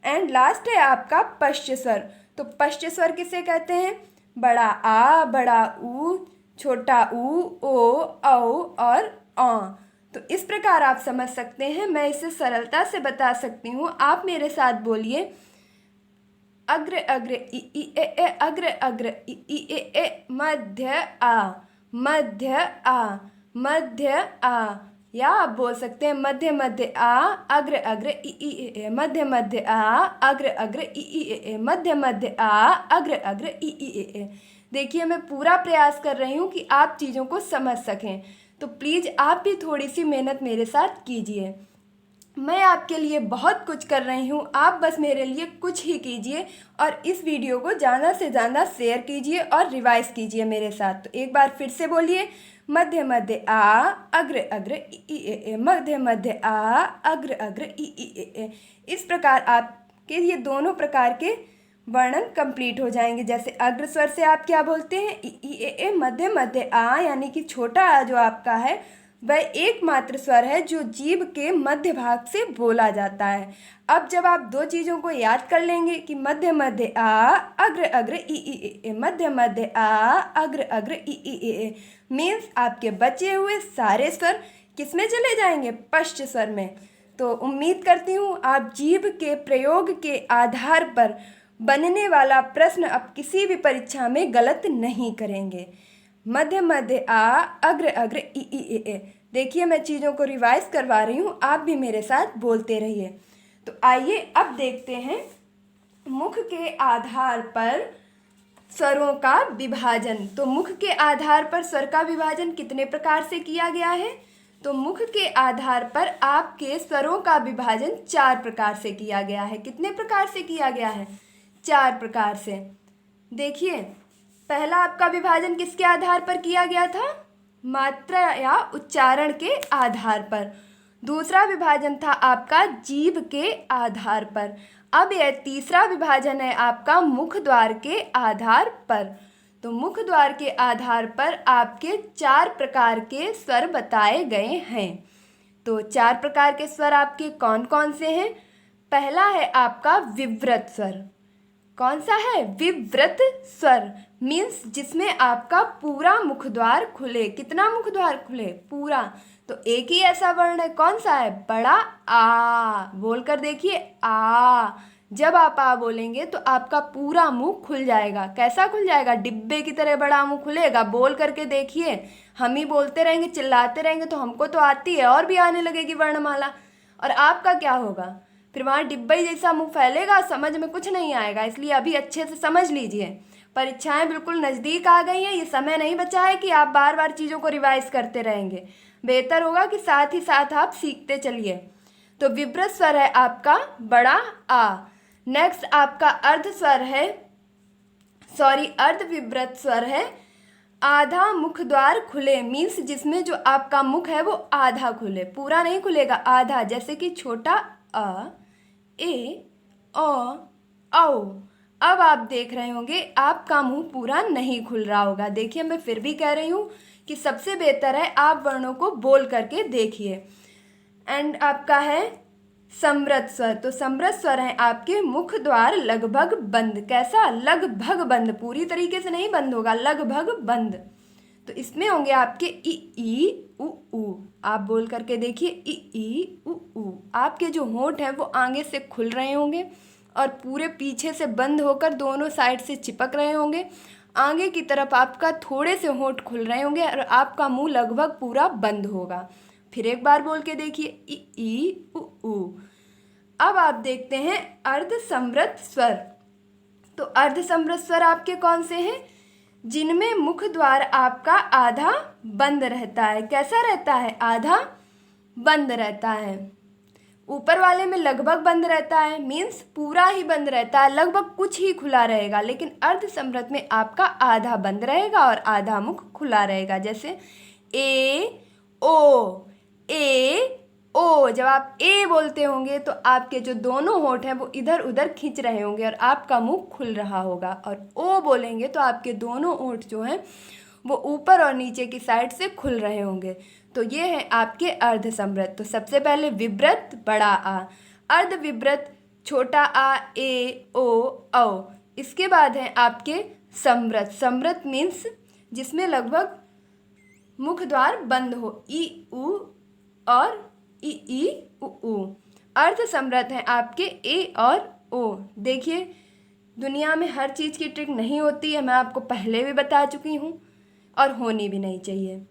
एंड लास्ट है आपका पश्च स्वर। तो पश्च स्वर किसे कहते हैं? बड़ा आ, बड़ा ऊ, छोटा ऊ, ओ, औ और तो इस प्रकार आप समझ सकते हैं। मैं इसे सरलता से बता सकती हूँ। आप मेरे साथ बोलिए, अग्र अग्र इ ए अग्र अग्र इ ए मध्य आ, मध्य आ, मध्य आ। या आप बोल सकते हैं मध्य मध्य आ, अग्र अग्र इ ए, मध्य मध्य आ, अग्र अग्र इ ए, मध्य मध्य आ, अग्र अग्र इ ए। देखिए, मैं पूरा प्रयास कर रही हूँ कि आप चीज़ों को समझ सकें, तो प्लीज़ आप भी थोड़ी सी मेहनत मेरे साथ कीजिए। मैं आपके लिए बहुत कुछ कर रही हूँ, आप बस मेरे लिए कुछ ही कीजिए और इस वीडियो को ज़्यादा से ज़्यादा शेयर कीजिए और रिवाइज कीजिए मेरे साथ। तो एक बार फिर से बोलिए, मध्य मध्य आ, अग्र अग्र इ ए, मध्य मध्य आ, अग्र अग्र इ ए। इस प्रकार आपके ये दोनों प्रकार के वर्णन कंप्लीट हो जाएंगे। जैसे अग्र स्वर से आप क्या बोलते हैं, इ ए, मध्य मध्य आ, यानी कि छोटा आ जो आपका है वह एकमात्र स्वर है जो जीभ के मध्य भाग से बोला जाता है। अब जब आप दो चीज़ों को याद कर लेंगे कि मध्य मध्य आ, अग्र अग्र इ, मध्य मध्य आ, अग्र अग्र इ, मीन्स आपके बचे हुए सारे स्वर किस में चले जाएंगे, पश्च स्वर में। तो उम्मीद करती हूँ आप जीभ के प्रयोग के आधार पर बनने वाला प्रश्न अब किसी भी परीक्षा में गलत नहीं करेंगे। मध्य मध्य आ, अग्र अग्र इ ए। देखिए, मैं चीज़ों को रिवाइज करवा रही हूँ, आप भी मेरे साथ बोलते रहिए। तो आइए अब देखते हैं मुख के आधार पर स्वरों का विभाजन। तो मुख के आधार पर स्वर का विभाजन कितने प्रकार से किया गया है? तो मुख के आधार पर आपके स्वरों का विभाजन 4 प्रकार से किया गया है। कितने प्रकार से किया गया है? 4 प्रकार से। देखिए, पहला आपका विभाजन किसके आधार पर किया गया था? मात्रा या उच्चारण के आधार पर। दूसरा विभाजन था आपका जीभ के आधार पर। अब यह तीसरा विभाजन है आपका मुख द्वार के आधार पर। तो मुख द्वार के आधार पर आपके 4 प्रकार के स्वर बताए गए हैं। तो 4 प्रकार के स्वर आपके कौन कौन से हैं? पहला है आपका विव्रत स्वर। कौन सा है? विव्रत स्वर मीन्स जिसमें आपका पूरा मुख द्वार खुले। कितना मुख द्वार खुले? पूरा। तो एक ही ऐसा वर्ण है, कौन सा है? बड़ा आ। बोल कर देखिए, आ। जब आप आ बोलेंगे तो आपका पूरा मुंह खुल जाएगा। कैसा खुल जाएगा? डिब्बे की तरह बड़ा मुंह खुलेगा। बोल करके देखिए, हम ही बोलते रहेंगे, चिल्लाते रहेंगे तो हमको तो आती है और भी आने लगेगी वर्णमाला, और आपका क्या होगा? फिर वहाँ डिब्बे जैसा मुंह फैलेगा, समझ में कुछ नहीं आएगा। इसलिए अभी अच्छे से समझ लीजिए, परीक्षाएं बिल्कुल नज़दीक आ गई हैं। ये समय नहीं बचा है कि आप बार बार चीज़ों को रिवाइज करते रहेंगे। बेहतर होगा कि साथ ही साथ आप सीखते चलिए। तो विव्रत स्वर है आपका बड़ा आ। नेक्स्ट आपका अर्ध स्वर है, अर्ध विव्रत स्वर है आधा मुख द्वार खुले मीन्स जिसमें जो आपका मुख है वो आधा खुले, पूरा नहीं खुलेगा, आधा। जैसे कि छोटा अ, ए, ओ, औ। अब आप देख रहे होंगे आपका मुंह पूरा नहीं खुल रहा होगा। देखिए, मैं फिर भी कह रही हूँ कि सबसे बेहतर है आप वर्णों को बोल करके देखिए। एंड आपका है समृत स्वर। तो समृत स्वर है आपके मुख द्वार लगभग बंद। कैसा? लगभग बंद, पूरी तरीके से नहीं बंद होगा, लगभग बंद। तो इसमें होंगे आपके ई उ ऊ। आप बोल करके देखिए, ई उ ऊ। आपके जो होंठ हैं वो आगे से खुल रहे होंगे और पूरे पीछे से बंद होकर दोनों साइड से चिपक रहे होंगे। आगे की तरफ आपका थोड़े से होंठ खुल रहे होंगे और आपका मुंह लगभग पूरा बंद होगा। फिर एक बार बोल के देखिए, ई उ ऊ। अब आप देखते हैं अर्ध समृत स्वर। तो अर्ध समृत स्वर आपके कौन से हैं? जिनमें मुख द्वार आपका आधा बंद रहता है। कैसा रहता है? आधा बंद रहता है। ऊपर वाले में लगभग बंद रहता है मीन्स पूरा ही बंद रहता है, लगभग कुछ ही खुला रहेगा। लेकिन अर्ध समृत में आपका आधा बंद रहेगा और आधा मुख खुला रहेगा। जैसे ए ओ, ए ओ। जब आप ए बोलते होंगे तो आपके जो दोनों होंठ हैं वो इधर उधर खींच रहे होंगे और आपका मुंह खुल रहा होगा। और ओ बोलेंगे तो आपके दोनों होंठ जो हैं वो ऊपर और नीचे की साइड से खुल रहे होंगे। तो ये है आपके अर्ध समृत। तो सबसे पहले विव्रत बड़ा आ, अर्ध विव्रत छोटा आ, ए ओ औ। इसके बाद है आपके समृत। समृत मीन्स जिसमें लगभग मुख द्वार बंद हो, ई उ और ई उ। अर्ध समृद्ध हैं आपके ए और ओ। देखिए, दुनिया में हर चीज़ की ट्रिक नहीं होती है, मैं आपको पहले भी बता चुकी हूँ, और होनी भी नहीं चाहिए।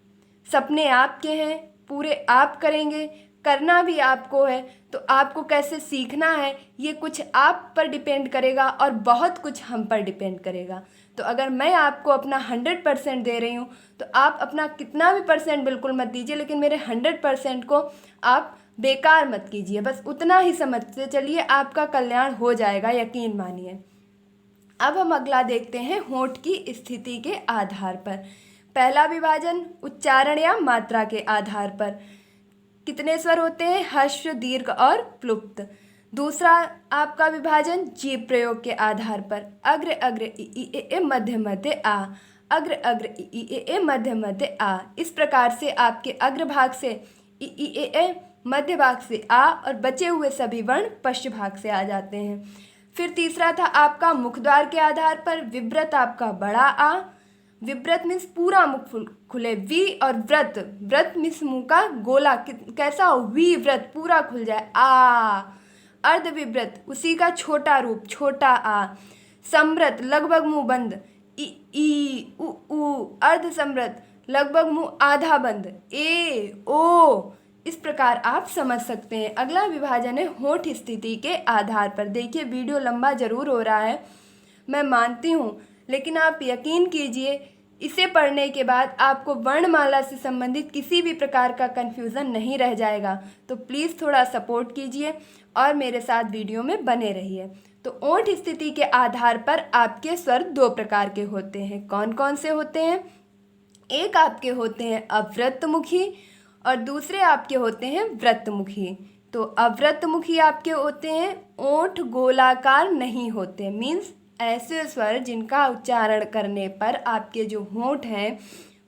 सपने आपके हैं, पूरे आप करेंगे, करना भी आपको है। तो आपको कैसे सीखना है ये कुछ आप पर डिपेंड करेगा और बहुत कुछ हम पर डिपेंड करेगा। तो अगर मैं आपको अपना 100% दे रही हूँ तो आप अपना कितना भी परसेंट बिल्कुल मत दीजिए, लेकिन मेरे 100% को आप बेकार मत कीजिए। बस उतना ही समझते चलिए, आपका कल्याण हो जाएगा, यकीन मानिए। अब हम अगला देखते हैं होंठ की स्थिति के आधार पर। पहला विभाजन उच्चारण या मात्रा के आधार पर। कितने स्वर होते हैं? ह्रस्व, दीर्घ और प्लुप्त। दूसरा आपका विभाजन जीभ प्रयोग के आधार पर। अग्र अग्र इ ए मध्य मध्य आ, अग्र अग्र इ ए मध्य मध्य आ। इस प्रकार से आपके अग्र भाग से इ ए, मध्य भाग से आ, और बचे हुए सभी वर्ण पश्च भाग से आ जाते हैं। फिर तीसरा था आपका मुख द्वार के आधार पर। विव्रत आपका बड़ा आ, विव्रत मीन्स पूरा मुख खुले, वी, और व्रत, व्रत मीन्स मुंह का गोला कैसा हो, वी व्रत पूरा खुल जाए, आ। अर्ध विव्रत उसी का छोटा रूप, छोटा आ। समृत लगभग मुंह बंद, ई उ। अर्ध समृत लगभग मुंह आधा बंद, ए ओ। इस प्रकार आप समझ सकते हैं। अगला विभाजन है होंठ स्थिति के आधार पर। देखिए, वीडियो लंबा जरूर हो रहा है, मैं मानती हूँ, लेकिन आप यकीन कीजिए, इसे पढ़ने के बाद आपको वर्णमाला से संबंधित किसी भी प्रकार का कन्फ्यूज़न नहीं रह जाएगा। तो प्लीज़ थोड़ा सपोर्ट कीजिए और मेरे साथ वीडियो में बने रहिए। तो ओंठ स्थिति के आधार पर आपके स्वर दो प्रकार के होते हैं। कौन कौन से होते हैं? एक आपके होते हैं अवृतमुखी और दूसरे आपके होते हैं व्रतमुखी। तो अवृतमुखी आपके होते हैं ओंठ गोलाकार नहीं होते, मीन्स ऐसे स्वर जिनका उच्चारण करने पर आपके जो होंठ हैं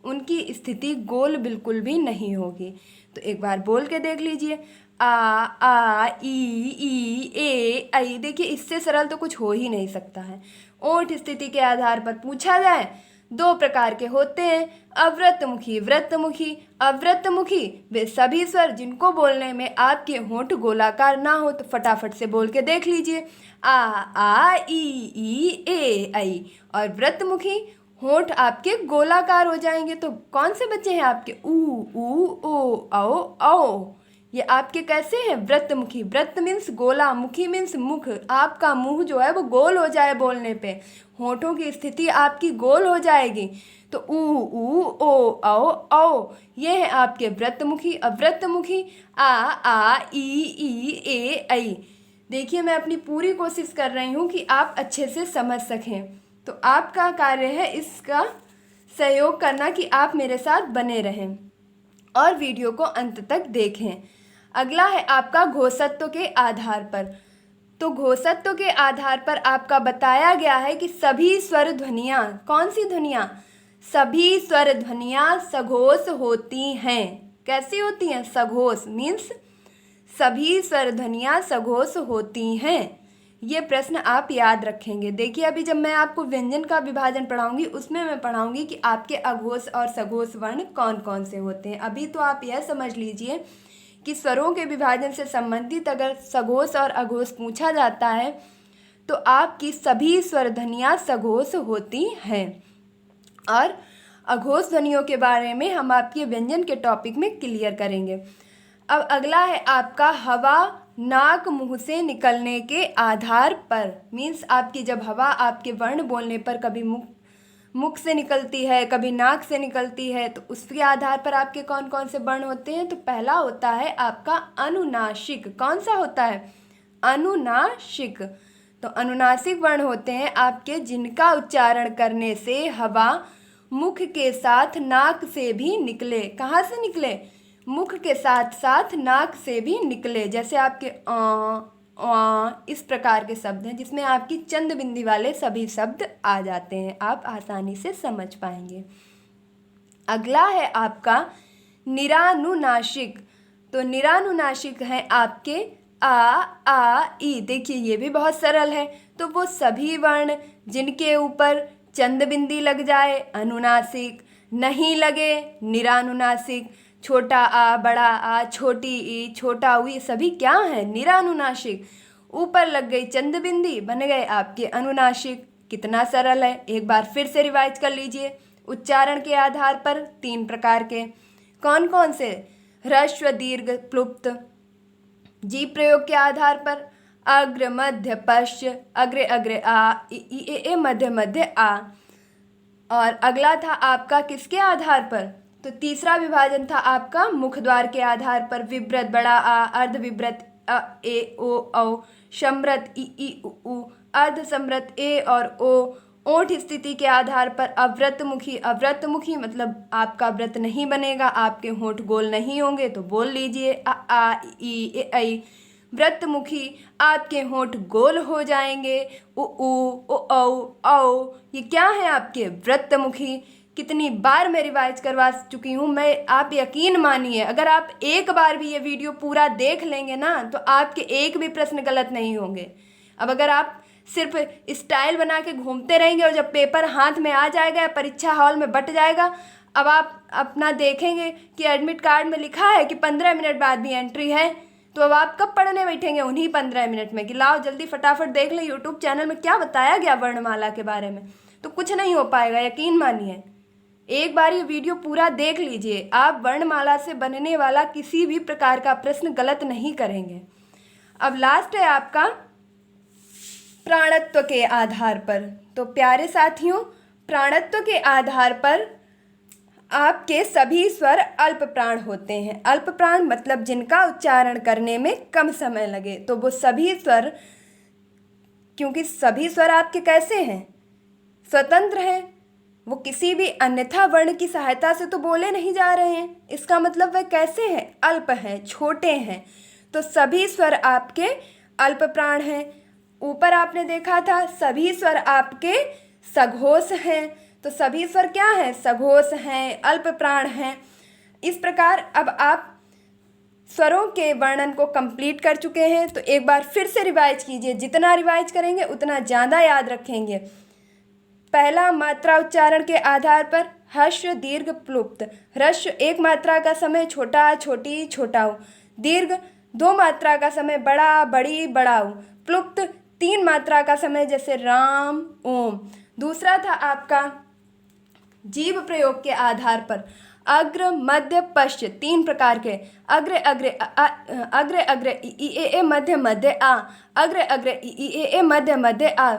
उनकी स्थिति गोल बिल्कुल भी नहीं होगी। तो एक बार बोल के देख लीजिए, आ ई ए आई। देखिए, इससे सरल तो कुछ हो ही नहीं सकता है। ओंठ स्थिति के आधार पर पूछा जाए, दो प्रकार के होते हैं, अवृतमुखी, व्रतमुखी। अवृतमुखी वे सभी स्वर जिनको बोलने में आपके होंठ गोलाकार ना हो। तो फटाफट से बोल के देख लीजिए, आ ई ए आई। और व्रतमुखी होंठ आपके गोलाकार हो जाएंगे। तो कौन से बच्चे हैं आपके? ऊ ओ औ। ये आपके कैसे हैं? व्रतमुखी। व्रत मीन्स गोला, मुखी मीन्स मुख। आपका मुंह जो है वो गोल हो जाए बोलने पे, होंठों की स्थिति आपकी गोल हो जाएगी। तो ऊ ओ औ, ये है आपके व्रतमुखी। अव्रतमुखी आ ई ए ऐ। देखिए, मैं अपनी पूरी कोशिश कर रही हूँ कि आप अच्छे से समझ सकें। तो आपका कार्य है इसका सहयोग करना कि आप मेरे साथ बने रहें और वीडियो को अंत तक देखें। अगला है आपका घोषत्व के आधार पर। तो घोषत्व के आधार पर आपका बताया गया है कि सभी स्वर ध्वनियाँ, कौन सी ध्वनियाँ? सभी स्वर ध्वनियाँ सघोष होती हैं। कैसी होती हैं? सघोष मीन्स सभी स्वर ध्वनियाँ सघोष होती हैं। ये प्रश्न आप याद रखेंगे। देखिए, अभी जब मैं आपको व्यंजन का विभाजन पढ़ाऊंगी उसमें मैं पढ़ाऊंगी कि आपके अघोष और सघोष वर्ण कौन कौन से होते हैं। अभी तो आप यह समझ लीजिए कि स्वरों के विभाजन से संबंधित अगर सघोष और अघोष पूछा जाता है तो आपकी सभी स्वर ध्वनियाँ सघोष होती हैं। और अघोष ध्वनियों के बारे में हम आपके व्यंजन के टॉपिक में क्लियर करेंगे। अब अगला है आपका हवा नाक मुंह से निकलने के आधार पर। मीन्स आपकी जब हवा आपके वर्ण बोलने पर कभी मुख से निकलती है, कभी नाक से निकलती है, तो उसके आधार पर आपके कौन कौन से वर्ण होते हैं। तो पहला होता है आपका अनुनासिक। कौन सा होता है? अनुनासिक। तो अनुनासिक वर्ण होते हैं आपके जिनका उच्चारण करने से हवा मुख के साथ नाक से भी निकले। कहाँ से निकले? मुख के साथ साथ नाक से भी निकले। जैसे आपके इस प्रकार के शब्द हैं जिसमें आपकी चंद बिंदी वाले सभी शब्द आ जाते हैं, आप आसानी से समझ पाएंगे। अगला है आपका निरानुनासिक। तो निरानुनासिक है आपके आ ई। देखिए, ये भी बहुत सरल है। तो वो सभी वर्ण जिनके ऊपर चंद बिंदी लग जाए अनुनासिक, नहीं लगे निरानुनासिक। छोटा आ, बड़ा आ, छोटी ई, छोटा ऊ, ये सभी क्या हैं? निरानुनासिक। ऊपर लग गई चंदबिंदी, बन गए आपके अनुनासिक। कितना सरल है, एक बार फिर से रिवाइज कर लीजिए। उच्चारण के आधार पर 3 प्रकार के। कौन कौन से? ह्रस्व दीर्घ प्लुप्त। जीव प्रयोग के आधार पर अग्र मध्य पश्च, अग्रे अग्रे आ, ए मध्य मध्य आ। और अगला था आपका किसके आधार पर? तो तीसरा विभाजन था आपका मुख द्वार के आधार पर। विव्रत बड़ा आ, अर्ध विव्रत अ ए ओ औ, सम्रत ई उ, अर्ध सम्रत ए और ओ। ओठ स्थिति के आधार पर अव्रतमुखी। अव्रतमुखी मतलब आपका व्रत नहीं बनेगा, आपके होंठ गोल नहीं होंगे, तो बोल लीजिए आ ई ऐ। व्रतमुखी आपके होंठ गोल हो जाएंगे, उ औ। ये क्या है आपके? व्रतमुखी। कितनी बार मैं रिवाइज करवा चुकी हूँ मैं, आप यकीन मानिए अगर आप एक बार भी ये वीडियो पूरा देख लेंगे ना तो आपके एक भी प्रश्न गलत नहीं होंगे। अब अगर आप सिर्फ स्टाइल बना के घूमते रहेंगे और जब पेपर हाथ में आ जाएगा या परीक्षा हॉल में बट जाएगा, अब आप अपना देखेंगे कि एडमिट कार्ड में लिखा है कि 15 मिनट बाद भी एंट्री है, तो अब आप कब पढ़ने बैठेंगे? उन्हीं 15 मिनट में कि लाओ जल्दी फटाफट देख लें यूट्यूब चैनल में क्या बताया गया वर्णमाला के बारे में, तो कुछ नहीं हो पाएगा। यकीन मानिए, एक बार ये वीडियो पूरा देख लीजिए, आप वर्णमाला से बनने वाला किसी भी प्रकार का प्रश्न गलत नहीं करेंगे। अब लास्ट है आपका प्राणत्व के आधार पर। तो प्यारे साथियों, प्राणत्व के आधार पर आपके सभी स्वर अल्प प्राण होते हैं। अल्प प्राण मतलब जिनका उच्चारण करने में कम समय लगे। तो वो सभी स्वर, क्योंकि सभी स्वर आपके कैसे हैं? स्वतंत्र हैं, वो किसी भी अन्यथा वर्ण की सहायता से तो बोले नहीं जा रहे हैं। इसका मतलब वह कैसे हैं? अल्प हैं, छोटे हैं। तो सभी स्वर आपके अल्प प्राण हैं। ऊपर आपने देखा था सभी स्वर आपके सघोष हैं। तो सभी स्वर क्या हैं? सघोष हैं, अल्प प्राण हैं। इस प्रकार अब आप स्वरों के वर्णन को कंप्लीट कर चुके हैं। तो एक बार फिर से रिवाइज कीजिए, जितना रिवाइज करेंगे उतना ज़्यादा याद रखेंगे। पहला, मात्रा उच्चारण के आधार पर ह्रस्व दीर्घ प्लुप्त। ह्रस्व 1 मात्रा का समय छोटा छोटी छोटाऊ। दीर्घ 2 मात्रा का समय बड़ा बड़ी बड़ाऊ। प्लुप्त 3 मात्रा का समय जैसे राम ओम। दूसरा था आपका जीव प्रयोग के आधार पर अग्र मध्य पश्च 3 प्रकार के। अग्रे अग्रे अग्रे अग्रे ए मध्य मध्य आ। अग्रे अग्रे ए मध्य मध्य आ।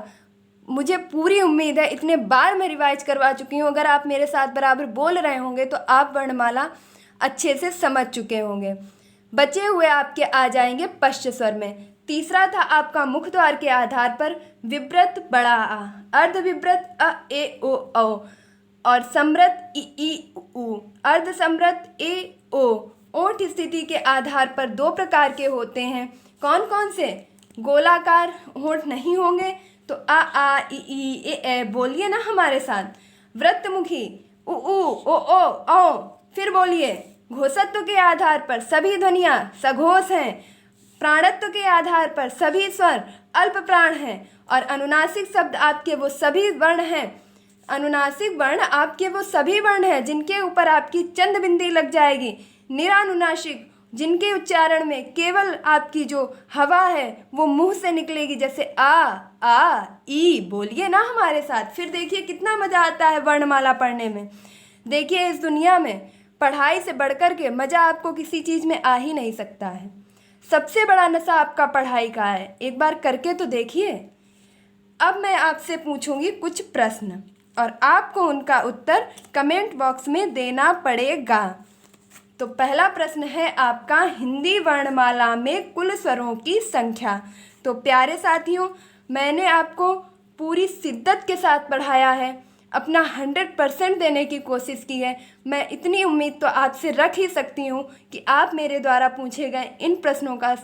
मुझे पूरी उम्मीद है इतने बार मैं रिवाइज करवा चुकी हूँ, अगर आप मेरे साथ बराबर बोल रहे होंगे तो आप वर्णमाला अच्छे से समझ चुके होंगे। बचे हुए आपके आ जाएंगे पश्च स्वर में। तीसरा था आपका मुख द्वार के आधार पर विव्रत बड़ा आ, अर्ध विव्रत अ ए ओ औ और सम्रत ई उ, अर्ध सम्रत ए ओ। ओठ स्थिति के आधार पर 2 प्रकार के होते हैं। कौन कौन से? गोलाकार होंठ नहीं होंगे तो आ ई ए बोलिए ना हमारे साथ। वृत्तमुखी उ ओ औ। फिर बोलिए। घोषत्व के आधार पर सभी ध्वनियाँ सघोष हैं। प्राणत्व के आधार पर सभी स्वर अल्प प्राण हैं। और अनुनासिक शब्द आपके वो सभी वर्ण हैं। अनुनासिक वर्ण आपके वो सभी वर्ण हैं जिनके ऊपर आपकी चंद बिंदी लग जाएगी। निरानुनासिक जिनके उच्चारण में केवल आपकी जो हवा है वो मुंह से निकलेगी, जैसे आ ई। बोलिए ना हमारे साथ। फिर देखिए कितना मज़ा आता है वर्णमाला पढ़ने में। देखिए इस दुनिया में पढ़ाई से बढ़कर के मज़ा आपको किसी चीज़ में आ ही नहीं सकता है। सबसे बड़ा नशा आपका पढ़ाई का है, एक बार करके तो देखिए। अब मैं आपसे पूछूंगी कुछ प्रश्न और आपको उनका उत्तर कमेंट बॉक्स में देना पड़ेगा। तो पहला प्रश्न है आपका, हिंदी वर्णमाला में कुल स्वरों की संख्या। तो प्यारे साथियों, मैंने आपको पूरी शिद्दत के साथ पढ़ाया है, अपना 100% देने की कोशिश की है। मैं इतनी उम्मीद तो आपसे रख ही सकती हूँ कि आप मेरे द्वारा पूछे गए इन प्रश्नों का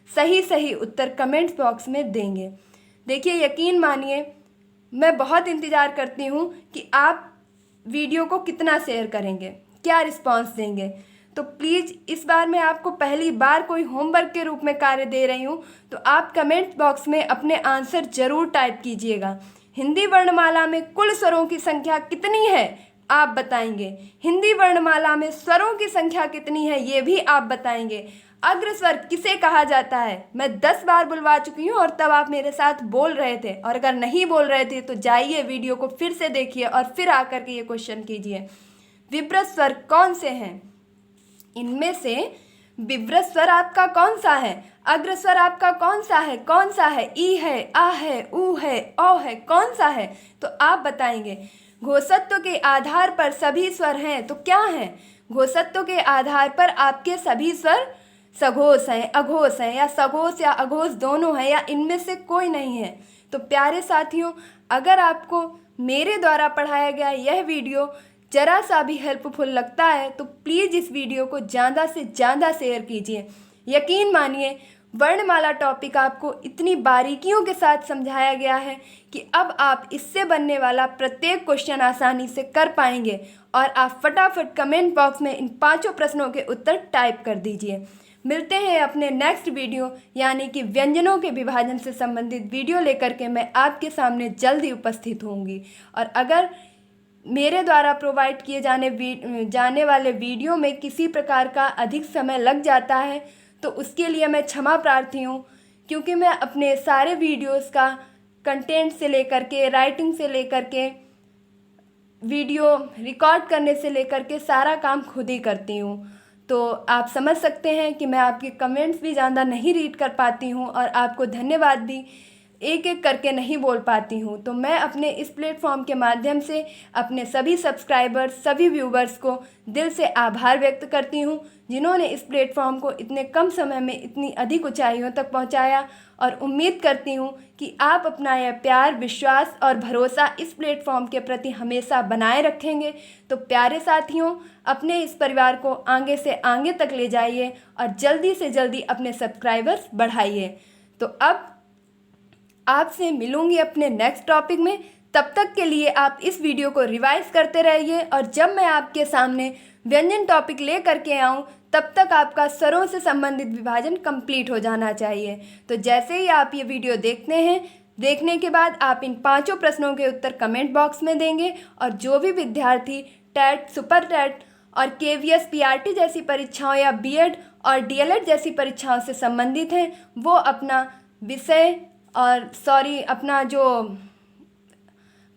सही उत्तर कमेंट्स बॉक्स में देंगे। देखिए यकीन मानिए, मैं बहुत इंतज़ार करती हूँ कि आप वीडियो को कितना शेयर करेंगे, क्या रिस्पांस देंगे। तो प्लीज़ इस बार मैं आपको पहली बार कोई होमवर्क के रूप में कार्य दे रही हूँ, तो आप कमेंट बॉक्स में अपने आंसर ज़रूर टाइप कीजिएगा। हिंदी वर्णमाला में कुल स्वरों की संख्या कितनी है आप बताएंगे। हिंदी वर्णमाला में स्वरों की संख्या कितनी है ये भी आप बताएंगे। अग्रस्वर किसे कहा जाता है, मैं 10 बार बुलवा चुकी हूँ और तब आप मेरे साथ बोल रहे थे, और अगर नहीं बोल रहे थे तो जाइए वीडियो को फिर से देखिए और फिर आकर के ये क्वेश्चन कीजिए। विभ्रत स्वर कौन से हैं? इनमें से विभ्रत स्वर आपका कौन सा है? अग्रस्वर आपका कौन सा है? कौन सा है? ई है, आ है, ऊ है, औ है, कौन सा है? तो आप बताएंगे। घोषत्व के आधार पर सभी स्वर हैं तो क्या हैं? घोषत्व के आधार पर आपके सभी स्वर सघोष हैं, अघोष हैं, या सघोष या अघोष दोनों हैं, या इनमें से कोई नहीं है। तो प्यारे साथियों, अगर आपको मेरे द्वारा पढ़ाया गया यह वीडियो जरा सा भी हेल्पफुल लगता है तो प्लीज़ इस वीडियो को ज़्यादा से ज़्यादा शेयर कीजिए। यकीन मानिए, वर्णमाला टॉपिक आपको इतनी बारीकियों के साथ समझाया गया है कि अब आप इससे बनने वाला प्रत्येक क्वेश्चन आसानी से कर पाएंगे, और आप फटाफट कमेंट बॉक्स में इन 5 प्रश्नों के उत्तर टाइप कर दीजिए। मिलते हैं अपने नेक्स्ट वीडियो यानी कि व्यंजनों के विभाजन से संबंधित वीडियो लेकर के मैं आपके सामने जल्द ही उपस्थित होंगी। और अगर मेरे द्वारा प्रोवाइड किए जाने वाले वीडियो में किसी प्रकार का अधिक समय लग जाता है तो उसके लिए मैं क्षमा प्रार्थी हूँ, क्योंकि मैं अपने सारे वीडियोस का कंटेंट से लेकर के, राइटिंग से लेकर के, वीडियो रिकॉर्ड करने से लेकर के सारा काम खुद ही करती हूँ। तो आप समझ सकते हैं कि मैं आपके कमेंट्स भी ज़्यादा नहीं रीड कर पाती हूँ और आपको धन्यवाद भी एक एक करके नहीं बोल पाती हूँ। तो मैं अपने इस प्लेटफॉर्म के माध्यम से अपने सभी सब्सक्राइबर्स, सभी व्यूवर्स को दिल से आभार व्यक्त करती हूँ, जिन्होंने इस प्लेटफॉर्म को इतने कम समय में इतनी अधिक ऊंचाइयों तक पहुँचाया। और उम्मीद करती हूँ कि आप अपना यह प्यार, विश्वास और भरोसा इस प्लेटफॉर्म के प्रति हमेशा बनाए रखेंगे। तो प्यारे साथियों, अपने इस परिवार को आगे से आगे तक ले जाइए और जल्दी से जल्दी अपने सब्सक्राइबर्स बढ़ाइए। तो अब आपसे मिलूंगी अपने नेक्स्ट टॉपिक में। तब तक के लिए आप इस वीडियो को रिवाइज करते रहिए, और जब मैं आपके सामने व्यंजन टॉपिक ले करके आऊँ तब तक आपका स्वरों से संबंधित विभाजन कंप्लीट हो जाना चाहिए। तो जैसे ही आप ये वीडियो देखते हैं, देखने के बाद आप इन 5 प्रश्नों के उत्तर कमेंट बॉक्स में देंगे, और जो भी विद्यार्थी टेट, सुपर टेट और KVS PRT जैसी परीक्षाओं या BEd और DLED जैसी परीक्षाओं से संबंधित हैं वो अपना विषय और अपना जो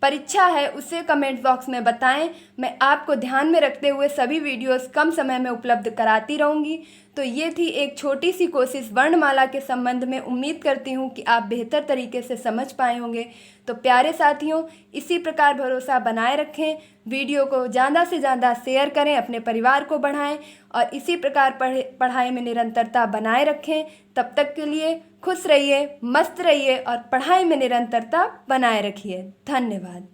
परीक्षा है उसे कमेंट बॉक्स में बताएं। मैं आपको ध्यान में रखते हुए सभी वीडियोस कम समय में उपलब्ध कराती रहूँगी। तो ये थी एक छोटी सी कोशिश वर्णमाला के संबंध में। उम्मीद करती हूँ कि आप बेहतर तरीके से समझ पाए होंगे। तो प्यारे साथियों, इसी प्रकार भरोसा बनाए रखें, वीडियो को ज़्यादा से ज़्यादा शेयर करें, अपने परिवार को बढ़ाएं और इसी प्रकार पढ़ाई में निरंतरता बनाए रखें। तब तक के लिए खुश रहिए, मस्त रहिए और पढ़ाई में निरंतरता बनाए रखिए। धन्यवाद।